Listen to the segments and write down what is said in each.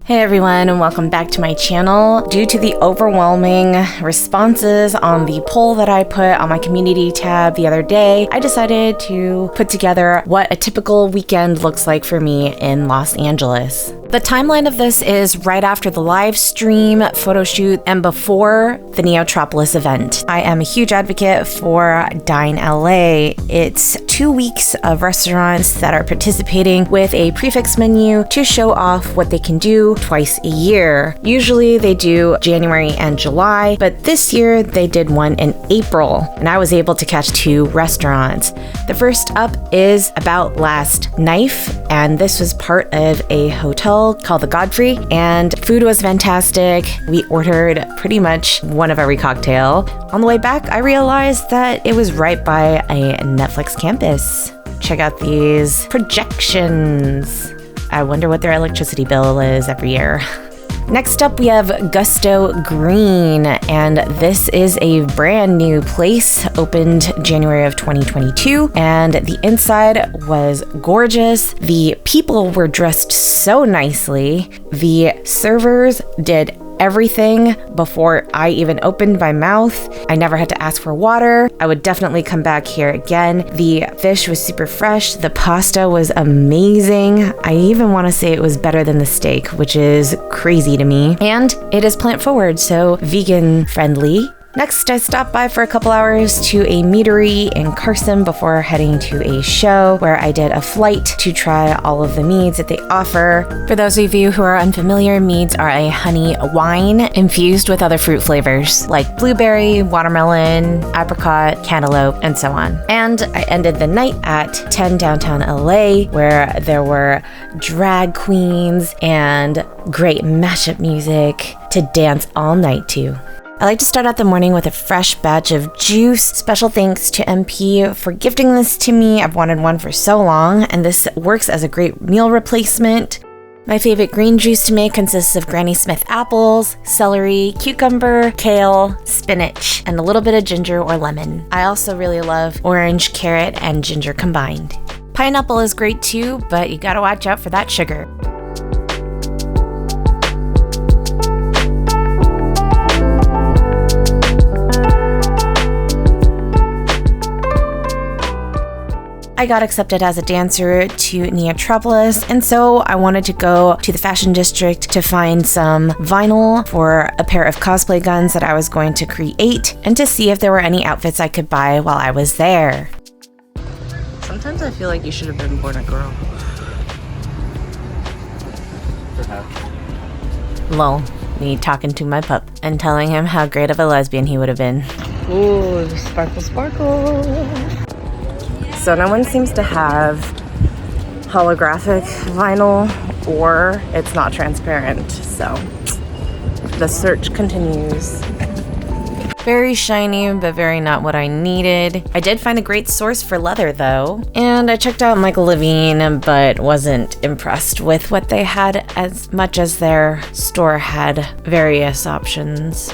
Hey everyone, and welcome back to my channel. Due to the overwhelming responses on the poll that I put on my community tab the other day, I decided to put together what a typical weekend looks like for me in Los Angeles. The timeline of this is right after the live stream, photo shoot, and before the Neotropolis event. I am a huge advocate for Dine LA. It's 2 weeks of restaurants that are participating with a prefix menu to show off what they can do twice a year. Usually they do January and July, but this year they did one in April, and I was able to catch 2 restaurants. The first up is About Last Knife, and this was part of a hotel called the Godfrey, and food was fantastic. We ordered pretty much one of every cocktail. On the way back, I realized that it was right by a Netflix campus. Check out these projections. I wonder what their electricity bill is every year. Next up, we have Gusto Green, and this is a brand new place, opened January of 2022, and the inside was gorgeous. The people were dressed so nicely. The servers did everything before I even opened my mouth. I never had to ask for water. I would definitely come back here again. The fish was super fresh. The pasta was amazing. I even want to say it was better than the steak, which is crazy to me. And it is plant forward, so vegan friendly. Next, I stopped by for a couple hours to a meadery in Carson before heading to a show where I did a flight to try all of the meads that they offer. For those of you who are unfamiliar, meads are a honey wine infused with other fruit flavors like blueberry, watermelon, apricot, cantaloupe, and so on. And I ended the night at 10 downtown LA, where there were drag queens and great mashup music to dance all night to. I like to start out the morning with a fresh batch of juice. Special thanks to MP for gifting this to me. I've wanted one for so long, and this works as a great meal replacement. My favorite green juice to make consists of Granny Smith apples, celery, cucumber, kale, spinach, and a little bit of ginger or lemon. I also really love orange, carrot, and ginger combined. Pineapple is great too, but you gotta watch out for that sugar. I got accepted as a dancer to Neotropolis, and so I wanted to go to the fashion district to find some vinyl for a pair of cosplay guns that I was going to create, and to see if there were any outfits I could buy while I was there. Sometimes I feel like you should have been born a girl. Lol, me talking to my pup and telling him how great of a lesbian he would have been. Ooh, sparkle, sparkle. So no one seems to have holographic vinyl, or it's not transparent, so the search continues. Very shiny, but very not what I needed. I did find a great source for leather though, and I checked out Michael Levine, but wasn't impressed with what they had as much as their store had various options.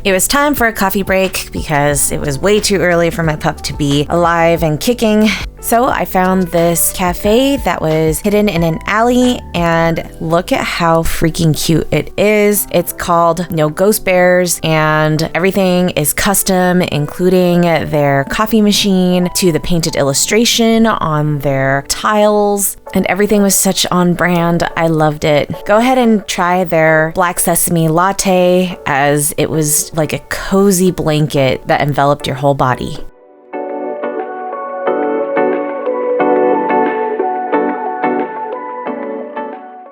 It was time for a coffee break because it was way too early for my pup to be alive and kicking. So I found this cafe that was hidden in an alley, and look at how freaking cute it is. It's called No Ghost Bears, and everything is custom, including their coffee machine to the painted illustration on their tiles. And everything was such on brand. I loved it. Go ahead and try their black sesame latte, as it was like a cozy blanket that enveloped your whole body.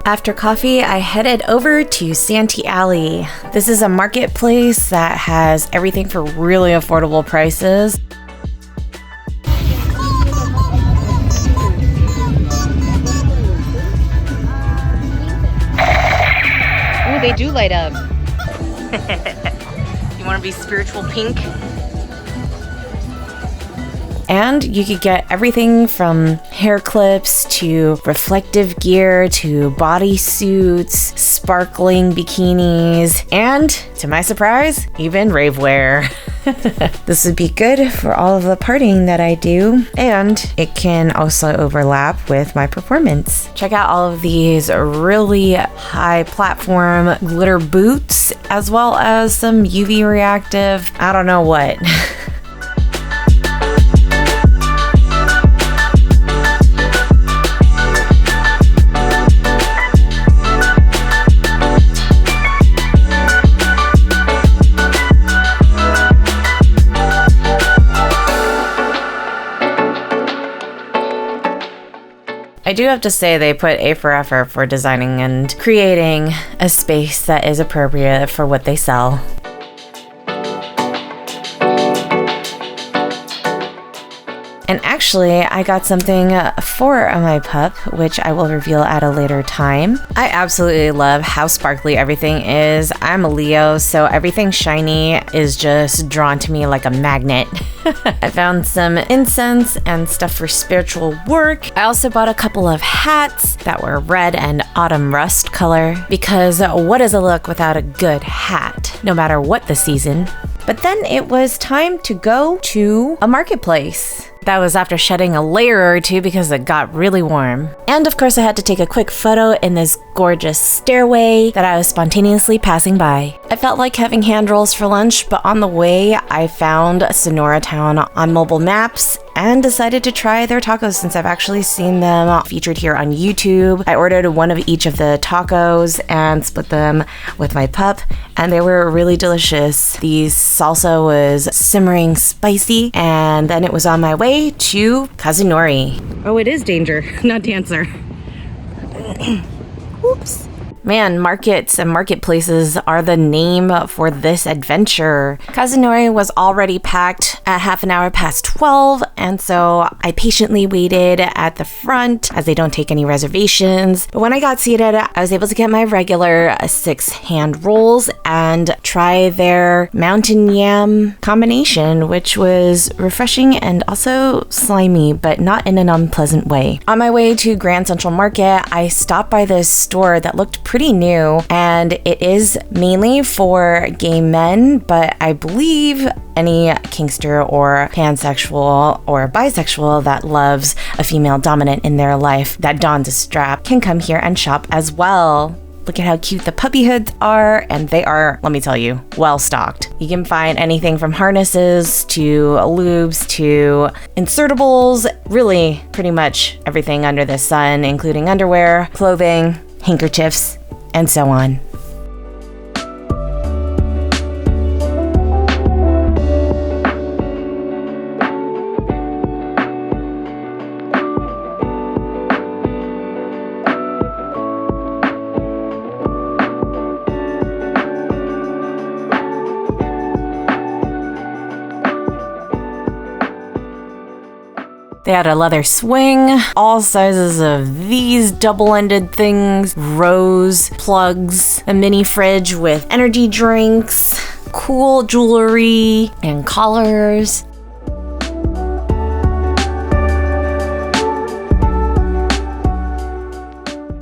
After coffee, I headed over to Santee Alley. This is a marketplace that has everything for really affordable prices. Ooh, they do light up. You want to be spiritual pink? And you could get everything from hair clips to reflective gear to bodysuits, sparkling bikinis, and, to my surprise, even rave wear. This would be good for all of the partying that I do, and it can also overlap with my performance. Check out all of these really high platform glitter boots, as well as some UV reactive, I don't know what. I do have to say they put A for effort for designing and creating a space that is appropriate for what they sell. And actually, I got something for my pup, which I will reveal at a later time. I absolutely love how sparkly everything is. I'm a Leo, so everything shiny is just drawn to me like a magnet. I found some incense and stuff for spiritual work. I also bought a couple of hats that were red and autumn rust color, because what is a look without a good hat, no matter what the season? But then it was time to go to a marketplace. That was after shedding a layer or two because it got really warm. And of course I had to take a quick photo in this gorgeous stairway that I was spontaneously passing by. I felt like having hand rolls for lunch, but on the way I found Sonora Town on mobile maps and decided to try their tacos since I've actually seen them featured here on YouTube. I ordered one of each of the tacos and split them with my pup, and they were really delicious. The salsa was simmering spicy, and then it was on my way to Kazunori. Oh, it is Danger, not Dancer. Oops. Man, markets and marketplaces are the name for this adventure. Kazunori was already packed at half an hour past 12, and so I patiently waited at the front as they don't take any reservations. But when I got seated, I was able to get my regular 6 hand rolls and try their mountain yam combination, which was refreshing and also slimy, but not in an unpleasant way. On my way to Grand Central Market, I stopped by this store that looked pretty new, and it is mainly for gay men, but I believe any kinkster or pansexual or bisexual that loves a female dominant in their life that dons a strap can come here and shop as well. Look at how cute the puppy hoods are, and they are, let me tell you, well stocked. You can find anything from harnesses to lubes to insertables, really pretty much everything under the sun, including underwear, clothing, handkerchiefs, and so on. They had a leather swing, all sizes of these double-ended things, rose plugs, a mini fridge with energy drinks, cool jewelry, and collars.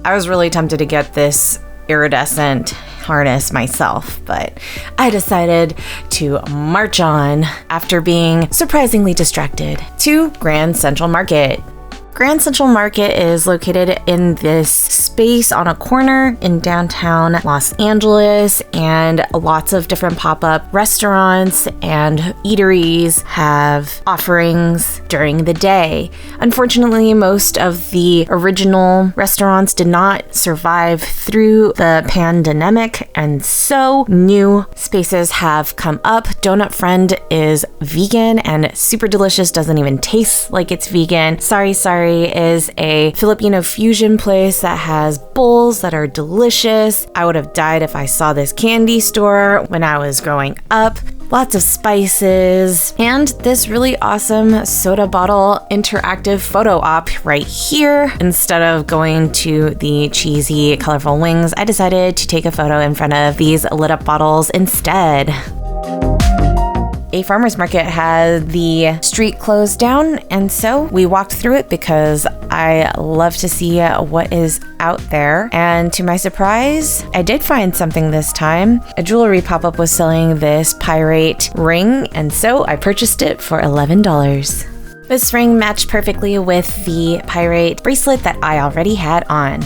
I was really tempted to get this iridescent harness myself, but I decided to march on after being surprisingly distracted to Grand Central Market. Grand Central Market is located in this space on a corner in downtown Los Angeles, and lots of different pop-up restaurants and eateries have offerings during the day. Unfortunately, most of the original restaurants did not survive through the pandemic, and so new spaces have come up. Donut Friend is vegan and super delicious, doesn't even taste like it's vegan. Sorry is a Filipino fusion place that has bowls that are delicious. I would have died if I saw this candy store when I was growing up. Lots of spices, and this really awesome soda bottle interactive photo op right here. Instead of going to the cheesy, colorful wings, I decided to take a photo in front of these lit up bottles instead. a farmer's market had the street closed down, and so we walked through it because I love to see what is out there. And to my surprise, I did find something this time. A jewelry pop-up was selling this pyrite ring, and so I purchased it for $11. This ring matched perfectly with the pyrite bracelet that I already had on.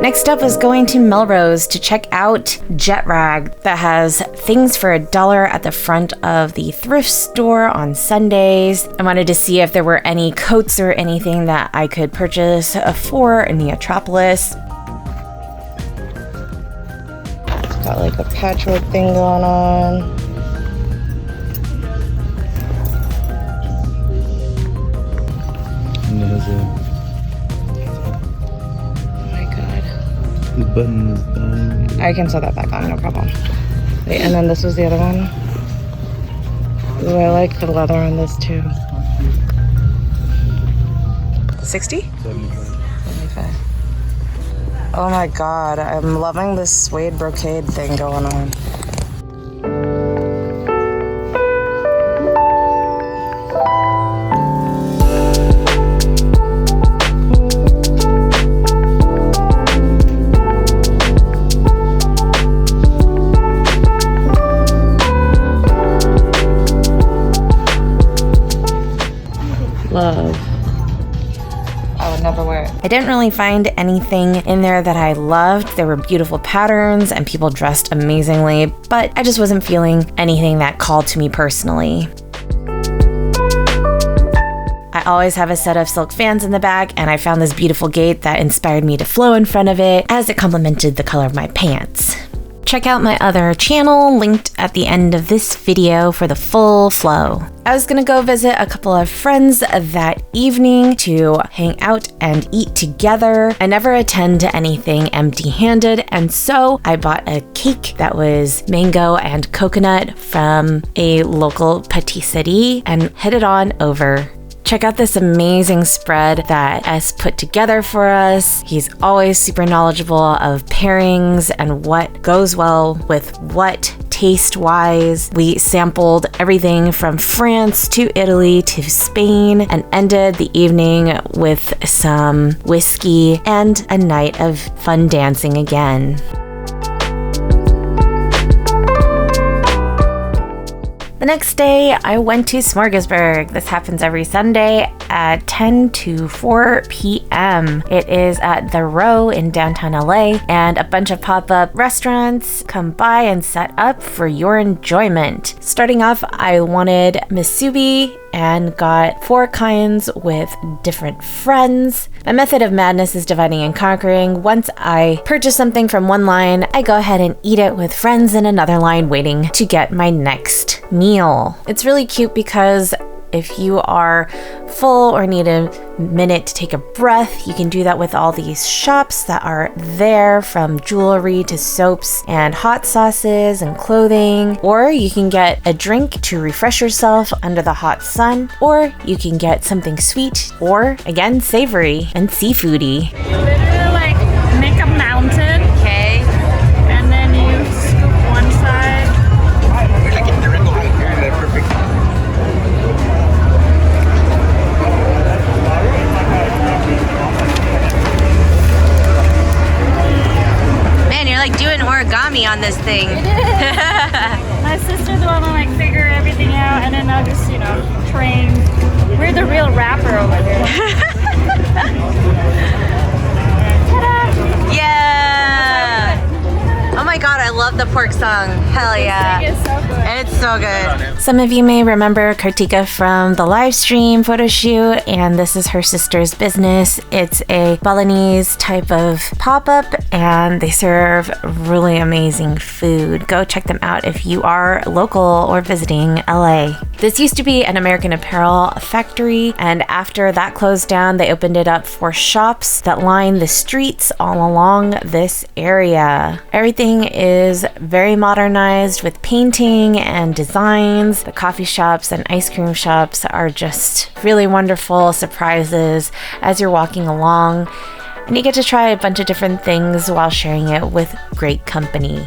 Next up was going to Melrose to check out Jet Rag that has things for $1 at the front of the thrift store on Sundays. I wanted to see if there were any coats or anything that I could purchase for Neotropolis. It's got like a patchwork thing going on. And it has a... The button is down. I can sew that back on, no problem. Wait, and then this was the other one. Ooh, I like the leather on this too. 60? 75. Oh my god, I'm loving this suede brocade thing going on. Love. I would never wear it. I didn't really find anything in there that I loved. There were beautiful patterns and people dressed amazingly, but I just wasn't feeling anything that called to me personally. I always have a set of silk fans in the bag, and I found this beautiful gate that inspired me to flow in front of it as it complemented the color of my pants. Check out my other channel, linked at the end of this video for the full flow. I was gonna go visit a couple of friends that evening to hang out and eat together. I never attend to anything empty-handed, and so I bought a cake that was mango and coconut from a local patisserie and headed on over. Check out this amazing spread that S put together for us. He's always super knowledgeable of pairings and what goes well with what taste-wise. We sampled everything from France to Italy to Spain and ended the evening with some whiskey and a night of fun dancing again. The next day, I went to Smorgasburg. This happens every Sunday at 10 to 4 p.m. It is at The Row in downtown LA, and a bunch of pop-up restaurants come by and set up for your enjoyment. Starting off, I wanted musubi and got 4 kinds with different friends. My method of madness is dividing and conquering. Once I purchase something from one line, I go ahead and eat it with friends in another line waiting to get my next meal. It's really cute because if you are full or need a minute to take a breath, you can do that with all these shops that are there, from jewelry to soaps and hot sauces and clothing. Or you can get a drink to refresh yourself under the hot sun, or you can get something sweet or, again, savory and seafoody. You literally like make a mountain, okay, and then you scoop one side. Man, you're like doing origami on this thing. My sister's the one to like figure everything out, and then I'll just, train. We're the real rapper over here. Yeah! Oh my god, I love love the pork song. Hell yeah. It's so good. It's so good. Some of you may remember Kartika from the live stream photo shoot, and this is her sister's business. It's a Balinese type of pop-up, and they serve really amazing food. Go check them out if you are local or visiting LA. This used to be an American Apparel factory, and after that closed down, they opened it up for shops that line the streets all along this area. Everything is very modernized with painting and designs. The coffee shops and ice cream shops are just really wonderful surprises as you're walking along, and you get to try a bunch of different things while sharing it with great company.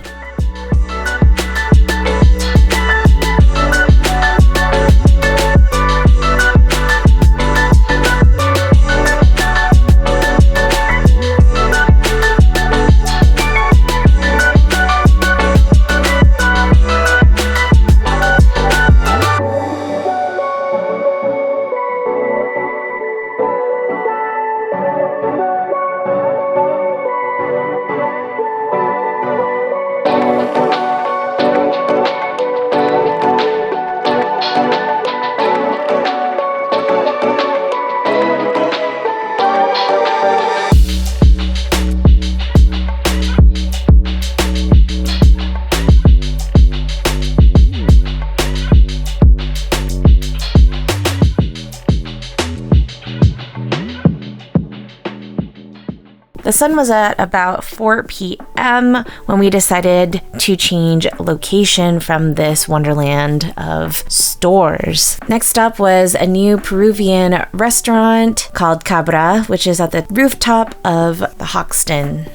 The sun was at about 4 p.m. when we decided to change location from this wonderland of stores. Next up was a new Peruvian restaurant called Cabra, which is at the rooftop of the Hoxton.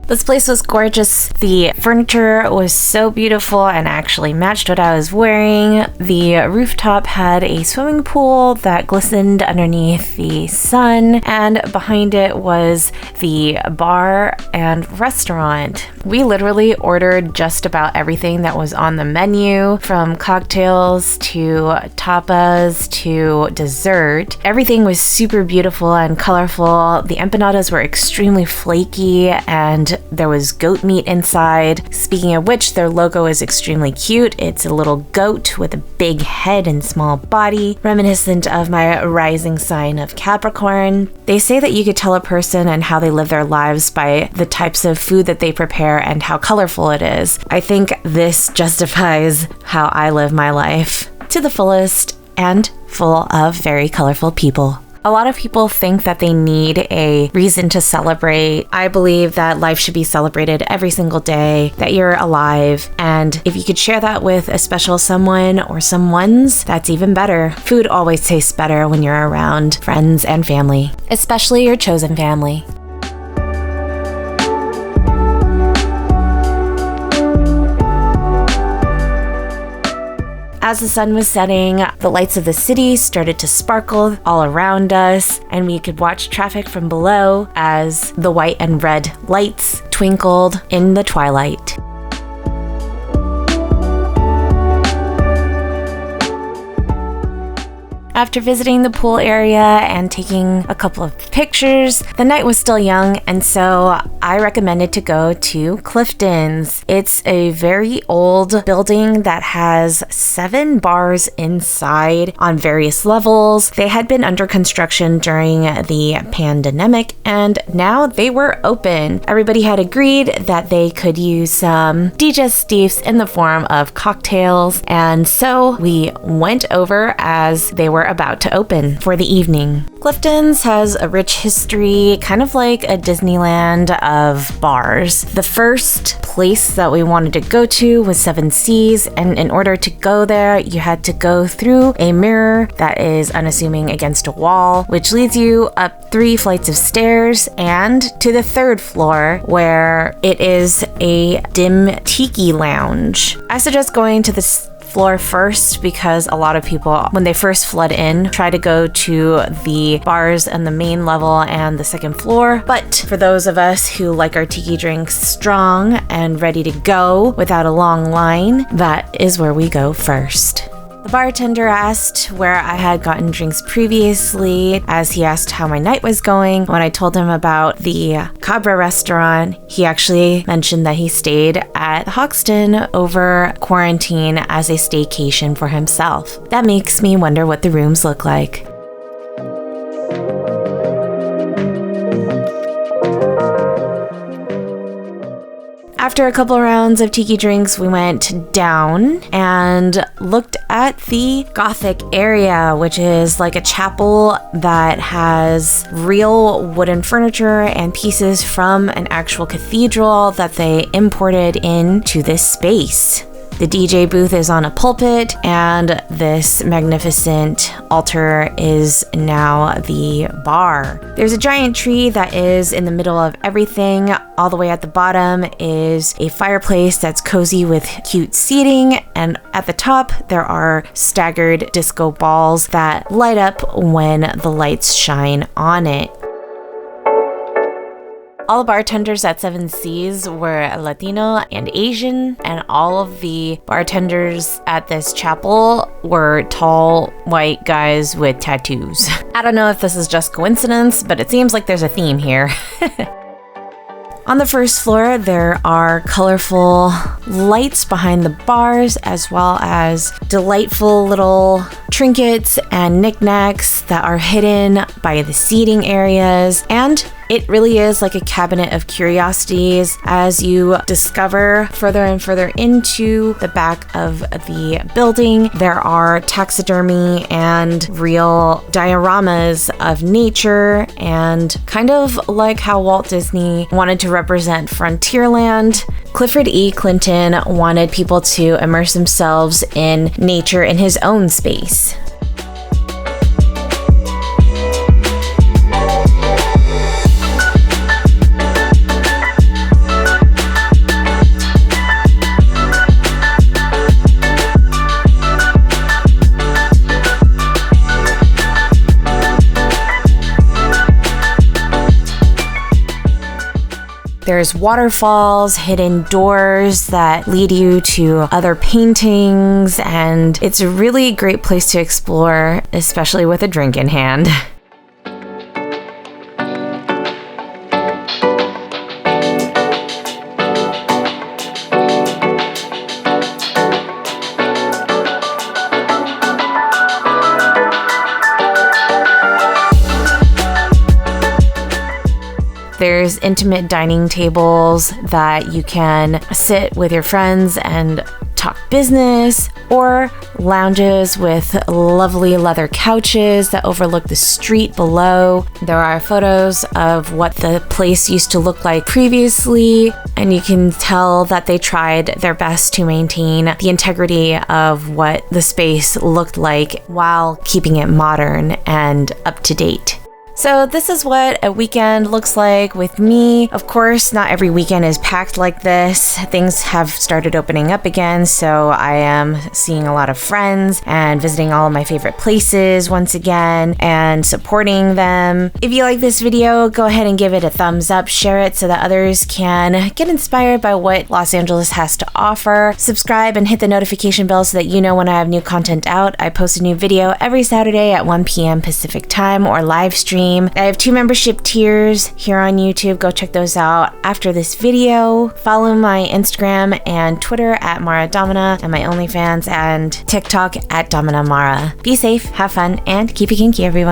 This place was gorgeous. The furniture was so beautiful and actually matched what I was wearing. The rooftop had a swimming pool that glistened underneath the sun, and behind it was the bar and restaurant. We literally ordered just about everything that was on the menu, from cocktails to tapas to dessert. Everything was super beautiful and colorful. The empanadas were extremely flaky, and there was goat meat inside. Speaking of which, their logo is extremely cute. It's a little goat with a big head and small body, reminiscent of my rising sign of Capricorn. They say that you could tell a person and how they live their lives by the types of food that they prepare and how colorful it is. I think this justifies how I live my life to the fullest and full of very colorful people. A lot of people think that they need a reason to celebrate. I believe that life should be celebrated every single day, that you're alive, and if you could share that with a special someone or someones, that's even better. Food always tastes better when you're around friends and family, especially your chosen family. As the sun was setting, the lights of the city started to sparkle all around us, and we could watch traffic from below as the white and red lights twinkled in the twilight. After visiting the pool area and taking a couple of pictures, the night was still young, and so I recommended to go to Clifton's. It's a very old building that has 7 bars inside on various levels. They had been under construction during the pandemic, and now they were open. Everybody had agreed that they could use some digestifs in the form of cocktails, and so we went over as they were about to open for the evening. Clifton's has a rich history, kind of like a Disneyland of bars. The first place that we wanted to go to was Seven Seas, and in order to go there, you had to go through a mirror that is unassuming against a wall, which leads you up 3 flights of stairs and to the 3rd floor, where it is a dim tiki lounge. I suggest going to this floor first because a lot of people, when they first flood in, try to go to the bars and the main level and the 2nd floor. But for those of us who like our tiki drinks strong and ready to go without a long line, that is where we go first. The bartender asked where I had gotten drinks previously, as he asked how my night was going. When I told him about the Cabra restaurant, he actually mentioned that he stayed at Hoxton over quarantine as a staycation for himself. That makes me wonder what the rooms look like. After a couple rounds of tiki drinks, we went down and looked at the Gothic area, which is like a chapel that has real wooden furniture and pieces from an actual cathedral that they imported into this space. The DJ booth is on a pulpit, and this magnificent altar is now the bar. There's a giant tree that is in the middle of everything. All the way at the bottom is a fireplace that's cozy with cute seating, and at the top there are staggered disco balls that light up when the lights shine on it. All the bartenders at Seven Seas were Latino and Asian, and all of the bartenders at this chapel were tall, white guys with tattoos. I don't know if this is just coincidence, but it seems like there's a theme here. On the first floor, there are colorful lights behind the bars, as well as delightful little trinkets and knickknacks that are hidden by the seating areas. And it really is like a cabinet of curiosities as you discover further and further into the back of the building. There are taxidermy and real dioramas of nature, and kind of like how Walt Disney wanted to represent Frontierland, Clifford E. Clinton wanted people to immerse themselves in nature in his own space. There's waterfalls, hidden doors that lead you to other paintings, and it's a really great place to explore, especially with a drink in hand. There's intimate dining tables that you can sit with your friends and talk business, or lounges with lovely leather couches that overlook the street below. There are photos of what the place used to look like previously, and you can tell that they tried their best to maintain the integrity of what the space looked like while keeping it modern and up to date. So this is what a weekend looks like with me. Of course, not every weekend is packed like this. Things have started opening up again, so I am seeing a lot of friends and visiting all of my favorite places once again and supporting them. If you like this video, go ahead and give it a thumbs up, share it so that others can get inspired by what Los Angeles has to offer. Subscribe and hit the notification bell so that you know when I have new content out. I post a new video every Saturday at 1 p.m. Pacific time or live stream. I have 2 membership tiers here on YouTube. Go check those out after this video. Follow my Instagram and Twitter at Mara Domina, and my OnlyFans and TikTok at Domina Mara. Be safe, have fun, and keep it kinky, everyone.